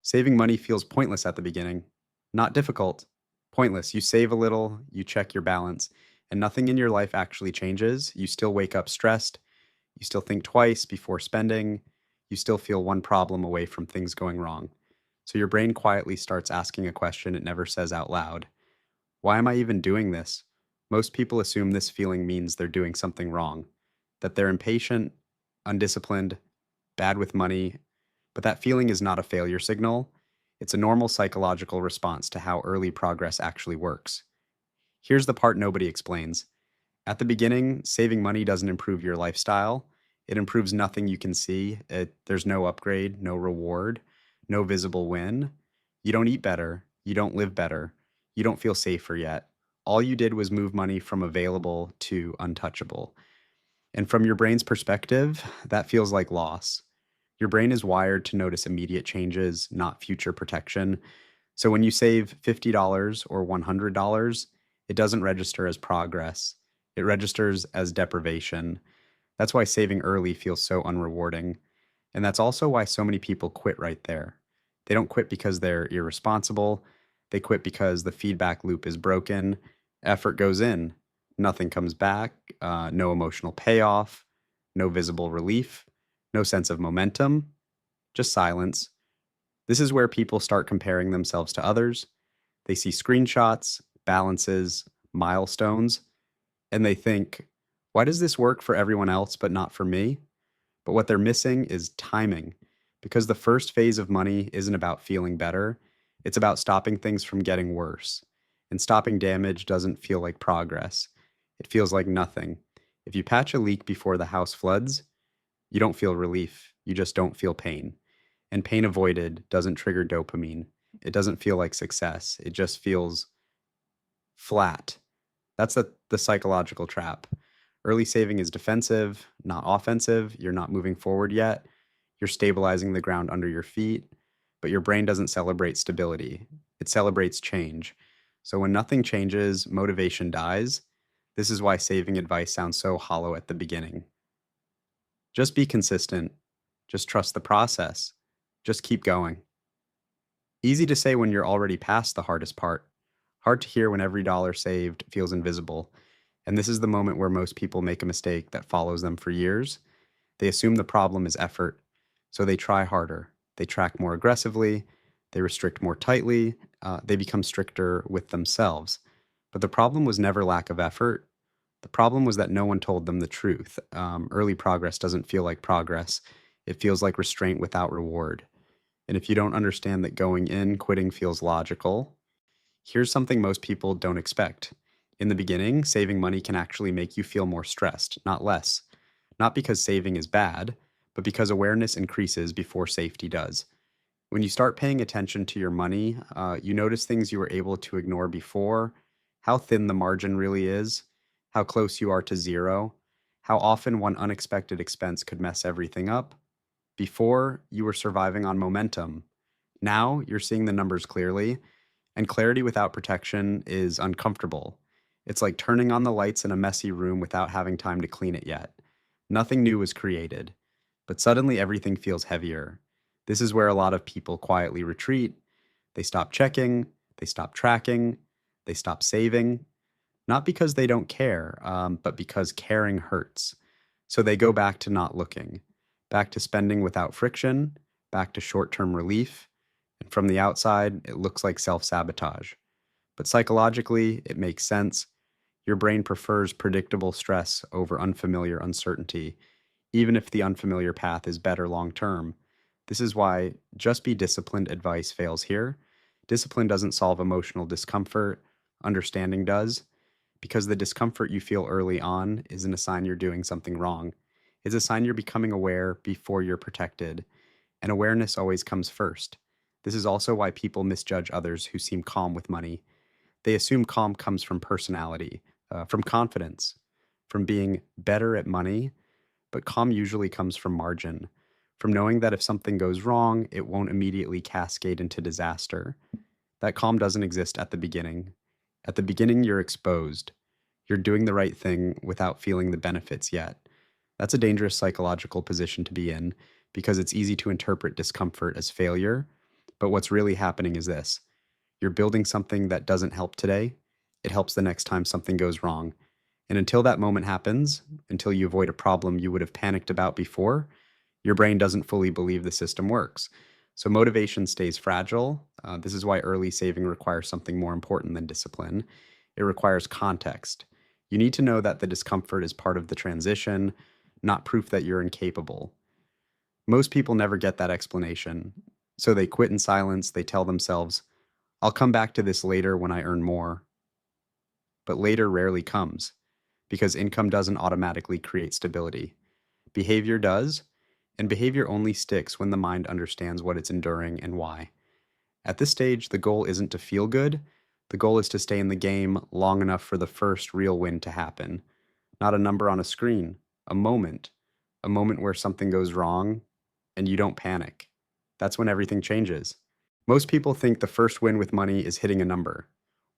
Saving money feels pointless at the beginning. Not difficult. Pointless. You save a little, you check your balance, and nothing in your life actually changes. You still wake up stressed. You still think twice before spending. You still feel one problem away from things going wrong. So your brain quietly starts asking a question it never says out loud. Why am I even doing this? Most people assume this feeling means they're doing something wrong, that they're impatient, undisciplined, bad with money, but that feeling is not a failure signal. It's a normal psychological response to how early progress actually works. Here's the part nobody explains. At the beginning, saving money doesn't improve your lifestyle. It improves nothing you can see. There's no upgrade, no reward, no visible win. You don't eat better. You don't live better. You don't feel safer yet. All you did was move money from available to untouchable. And from your brain's perspective, that feels like loss. Your brain is wired to notice immediate changes, not future protection. So when you save $50 or $100, it doesn't register as progress. It registers as deprivation. That's why saving early feels so unrewarding. And that's also why so many people quit right there. They don't quit because they're irresponsible. They quit because the feedback loop is broken. Effort goes in, nothing comes back, no emotional payoff, no visible relief, no sense of momentum, just silence. This is where people start comparing themselves to others. They see screenshots, balances, milestones, and they think, why does this work for everyone else but not for me? But what they're missing is timing, because the first phase of money isn't about feeling better. It's about stopping things from getting worse. And stopping damage doesn't feel like progress. It feels like nothing. If you patch a leak before the house floods, you don't feel relief. You just don't feel pain. And pain avoided doesn't trigger dopamine. It doesn't feel like success. It just feels flat. That's the psychological trap. Early saving is defensive, not offensive. You're not moving forward yet. You're stabilizing the ground under your feet, but your brain doesn't celebrate stability. It celebrates change. So when nothing changes, motivation dies. This is why saving advice sounds so hollow at the beginning. Just be consistent. Just trust the process. Just keep going. Easy to say when you're already past the hardest part. Hard to hear when every dollar saved feels invisible. And this is the moment where most people make a mistake that follows them for years. They assume the problem is effort, so they try harder. They track more aggressively. They restrict more tightly. They become stricter with themselves. But the problem was never lack of effort. The problem was that no one told them the truth. Early progress doesn't feel like progress. It feels like restraint without reward. And if you don't understand that going in, quitting feels logical, here's something most people don't expect. In the beginning, saving money can actually make you feel more stressed, not less. Not because saving is bad, but because awareness increases before safety does. When you start paying attention to your money, you notice things you were able to ignore before, how thin the margin really is, how close you are to zero, how often one unexpected expense could mess everything up. Before, you were surviving on momentum. Now, you're seeing the numbers clearly, and clarity without protection is uncomfortable. It's like turning on the lights in a messy room without having time to clean it yet. Nothing new was created, but suddenly everything feels heavier. This is where a lot of people quietly retreat. They stop checking, they stop tracking, they stop saving, not because they don't care, but because caring hurts. So they go back to not looking, back to spending without friction, back to short term relief. And from the outside, it looks like self sabotage. But psychologically, it makes sense. Your brain prefers predictable stress over unfamiliar uncertainty, even if the unfamiliar path is better long term. This is why just be disciplined advice fails here. Discipline doesn't solve emotional discomfort, understanding does, because the discomfort you feel early on isn't a sign you're doing something wrong. It's a sign you're becoming aware before you're protected, and awareness always comes first. This is also why people misjudge others who seem calm with money. They assume calm comes from personality, from confidence, from being better at money, but calm usually comes from margin, from knowing that if something goes wrong, it won't immediately cascade into disaster. That calm doesn't exist at the beginning. At the beginning, you're exposed. You're doing the right thing without feeling the benefits yet. That's a dangerous psychological position to be in because it's easy to interpret discomfort as failure, But what's really happening is this: you're building something that doesn't help today, it helps the next time something goes wrong. And until that moment happens, until you avoid a problem you would have panicked about before, your brain doesn't fully believe the system works. So motivation stays fragile. This is why early saving requires something more important than discipline. It requires context. You need to know that the discomfort is part of the transition, not proof that you're incapable. Most people never get that explanation. So they quit in silence. They tell themselves, I'll come back to this later when I earn more. But later rarely comes because income doesn't automatically create stability. Behavior does, and behavior only sticks when the mind understands what it's enduring and why. At this stage, the goal isn't to feel good. The goal is to stay in the game long enough for the first real win to happen. Not a number on a screen, a moment where something goes wrong and you don't panic. That's when everything changes. Most people think the first win with money is hitting a number: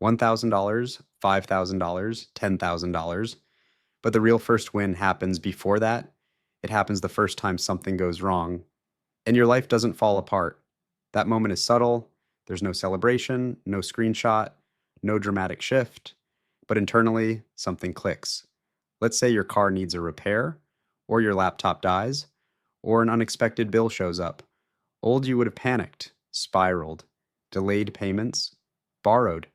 $1,000, $5,000, $10,000. But the real first win happens before that. It happens the first time something goes wrong, and your life doesn't fall apart. That moment is subtle. There's no celebration, no screenshot, no dramatic shift, but internally, something clicks. Let's say your car needs a repair, or your laptop dies, or an unexpected bill shows up. Old you would have panicked, spiraled, delayed payments, borrowed,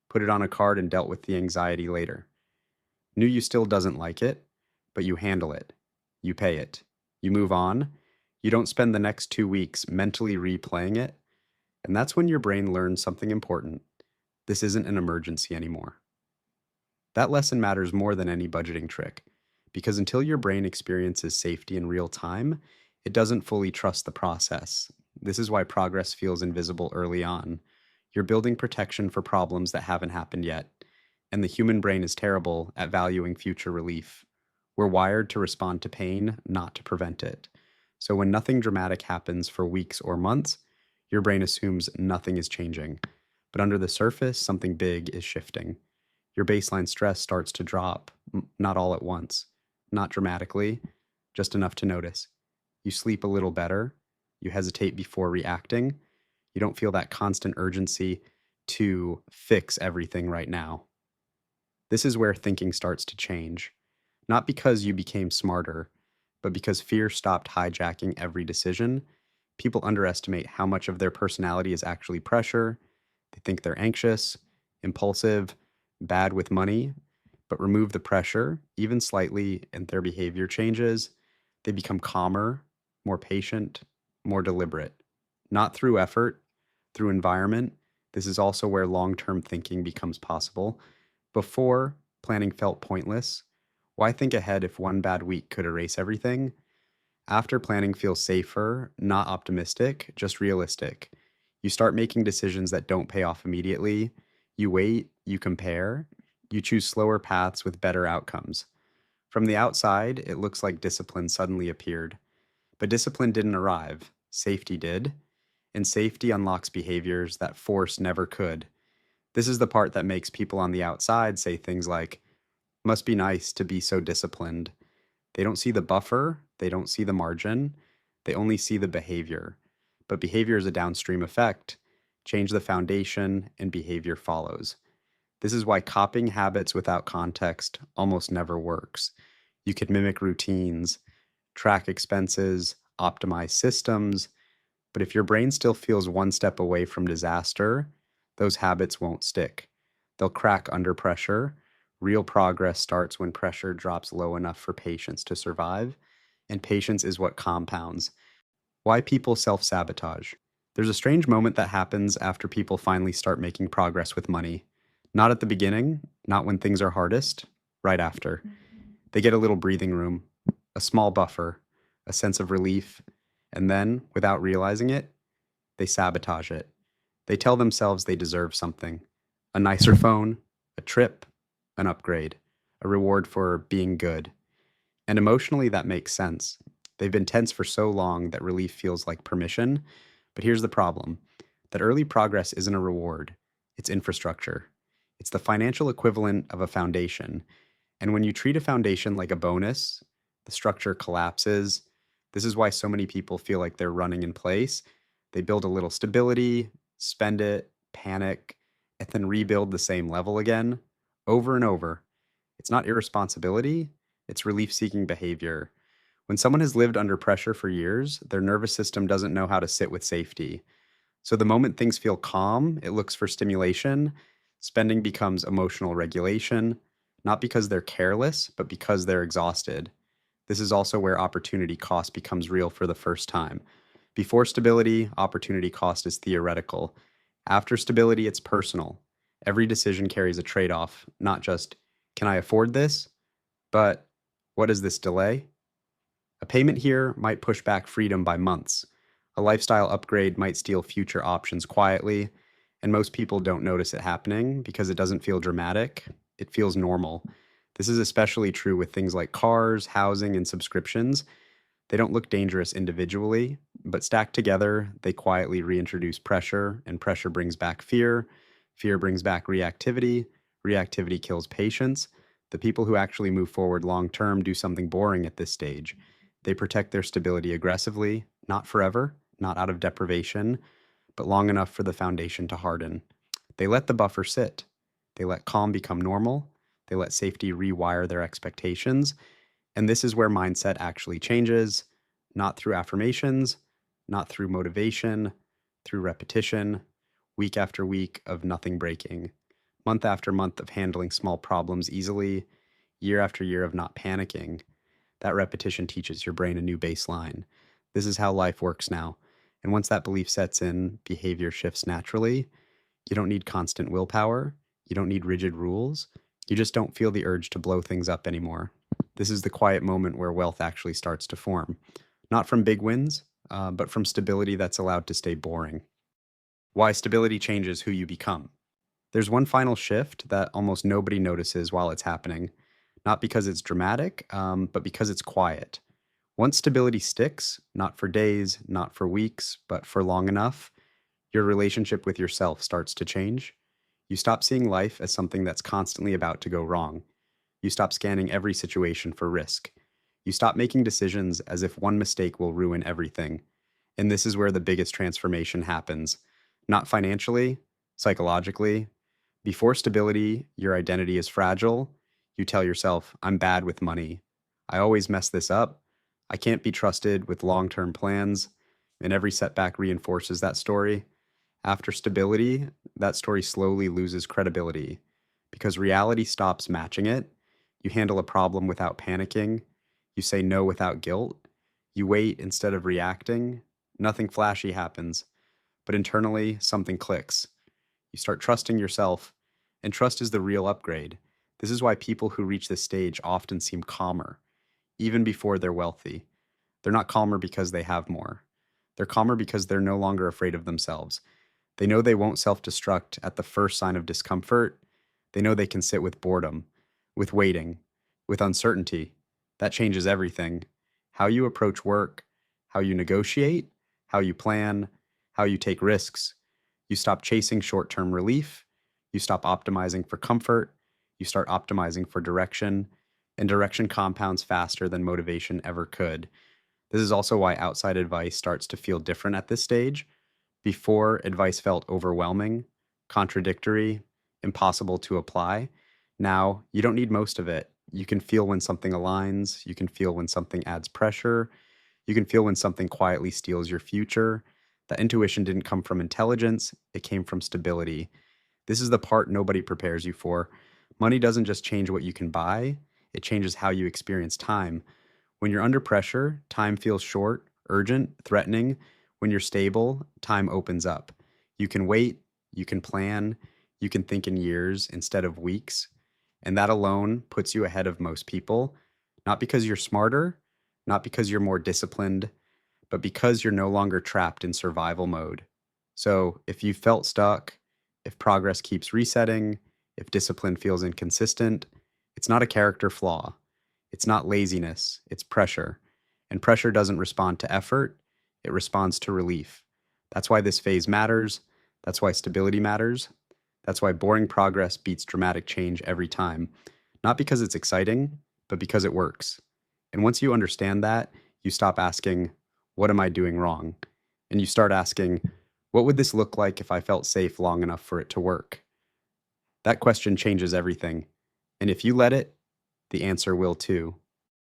put it on a card and dealt with the anxiety later. New you still doesn't like it, but you handle it. You pay it. You move on. You don't spend the next 2 weeks mentally replaying it. And that's when your brain learns something important. This isn't an emergency anymore. That lesson matters more than any budgeting trick, because until your brain experiences safety in real time, it doesn't fully trust the process. This is why progress feels invisible early on. You're building protection for problems that haven't happened yet, and the human brain is terrible at valuing future relief. We're wired to respond to pain, not to prevent it. So when nothing dramatic happens for weeks or months, your brain assumes nothing is changing. But under the surface, something big is shifting. Your baseline stress starts to drop, not all at once, not dramatically, just enough to notice. You sleep a little better. You hesitate before reacting. You don't feel that constant urgency to fix everything right now. This is where thinking starts to change. Not because you became smarter, but because fear stopped hijacking every decision. People underestimate how much of their personality is actually pressure. They think they're anxious, impulsive, bad with money, but remove the pressure, even slightly, and their behavior changes. They become calmer, more patient, more deliberate. Not through effort, through environment. This is also where long-term thinking becomes possible. Before, planning felt pointless. Why think ahead if one bad week could erase everything? After, planning feels safer, not optimistic, just realistic. You start making decisions that don't pay off immediately. You wait, you compare, you choose slower paths with better outcomes. From the outside, it looks like discipline suddenly appeared. But discipline didn't arrive, safety did. And safety unlocks behaviors that force never could. This is the part that makes people on the outside say things like, must be nice to be so disciplined. They don't see the buffer, they don't see the margin, they only see the behavior. But behavior is a downstream effect. Change the foundation, and behavior follows. This is why copying habits without context almost never works. You could mimic routines, track expenses, optimize systems, but if your brain still feels one step away from disaster, those habits won't stick. They'll crack under pressure. Real progress starts when pressure drops low enough for patience to survive, and patience is what compounds. Why people self-sabotage. There's a strange moment that happens after people finally start making progress with money. Not at the beginning, not when things are hardest, right after. They get a little breathing room, a small buffer, a sense of relief, and then, without realizing it, they sabotage it. They tell themselves they deserve something: a nicer phone, a trip, an upgrade, a reward for being good. And emotionally, that makes sense. They've been tense for so long that relief feels like permission. But here's the problem: that early progress isn't a reward, it's infrastructure. It's the financial equivalent of a foundation. And when you treat a foundation like a bonus, the structure collapses. This is why so many people feel like they're running in place. They build a little stability, spend it, panic, and then rebuild the same level again over and over. It's not irresponsibility, it's relief seeking behavior. When someone has lived under pressure for years, their nervous system doesn't know how to sit with safety. So the moment things feel calm, it looks for stimulation. Spending becomes emotional regulation, not because they're careless, but because they're exhausted. This is also where opportunity cost becomes real for the first time. Before stability, opportunity cost is theoretical. After stability, it's personal. Every decision carries a trade off, not just, can I afford this? But what does this delay? A payment here might push back freedom by months. A lifestyle upgrade might steal future options quietly, and most people don't notice it happening because it doesn't feel dramatic. It feels normal. This is especially true with things like cars, housing, and subscriptions. They don't look dangerous individually, but stacked together, they quietly reintroduce pressure, and pressure brings back fear. Fear brings back reactivity. Reactivity kills patience. The people who actually move forward long term do something boring at this stage. They protect their stability aggressively, not forever, not out of deprivation, but long enough for the foundation to harden. They let the buffer sit. They let calm become normal. They let safety rewire their expectations. And this is where mindset actually changes, not through affirmations, not through motivation, through repetition, week after week of nothing breaking, month after month of handling small problems easily, year after year of not panicking. That repetition teaches your brain a new baseline. This is how life works now. And once that belief sets in, behavior shifts naturally. You don't need constant willpower. You don't need rigid rules. You just don't feel the urge to blow things up anymore. This is the quiet moment where wealth actually starts to form. Not from big wins, but from stability that's allowed to stay boring. Why stability changes who you become. There's one final shift that almost nobody notices while it's happening. Not because it's dramatic, but because it's quiet. Once stability sticks, not for days, not for weeks, but for long enough, your relationship with yourself starts to change. You stop seeing life as something that's constantly about to go wrong. You stop scanning every situation for risk. You stop making decisions as if one mistake will ruin everything. And this is where the biggest transformation happens. Not financially, psychologically. Before stability, your identity is fragile. You tell yourself, I'm bad with money. I always mess this up. I can't be trusted with long term plans. And every setback reinforces that story. After stability, that story slowly loses credibility because reality stops matching it. You handle a problem without panicking. You say no without guilt. You wait instead of reacting. Nothing flashy happens, but internally, something clicks. You start trusting yourself, and trust is the real upgrade. This is why people who reach this stage often seem calmer, even before they're wealthy. They're not calmer because they have more. They're calmer because they're no longer afraid of themselves. They know they won't self destruct at the first sign of discomfort. They know they can sit with boredom, with waiting, with uncertainty. That changes everything. How you approach work, how you negotiate, how you plan, how you take risks. You stop chasing short term relief. You stop optimizing for comfort. You start optimizing for direction. And direction compounds faster than motivation ever could. This is also why outside advice starts to feel different at this stage. Before, advice felt overwhelming, contradictory, impossible to apply. Now, you don't need most of it. You can feel when something aligns. You can feel when something adds pressure. You can feel when something quietly steals your future. That intuition didn't come from intelligence, it came from stability. This is the part nobody prepares you for. Money doesn't just change what you can buy, it changes how you experience time. When you're under pressure, time feels short, urgent, threatening. When you're stable, time opens up. You can wait, you can plan, you can think in years instead of weeks. And that alone puts you ahead of most people, not because you're smarter, not because you're more disciplined, but because you're no longer trapped in survival mode. So if you felt stuck, if progress keeps resetting, if discipline feels inconsistent, it's not a character flaw. It's not laziness, it's pressure. And pressure doesn't respond to effort, it responds to relief. That's why this phase matters. That's why stability matters. That's why boring progress beats dramatic change every time. Not because it's exciting, but because it works. And once you understand that, you stop asking, what am I doing wrong? and you start asking, what would this look like if I felt safe long enough for it to work? That question changes everything. And if you let it, the answer will too.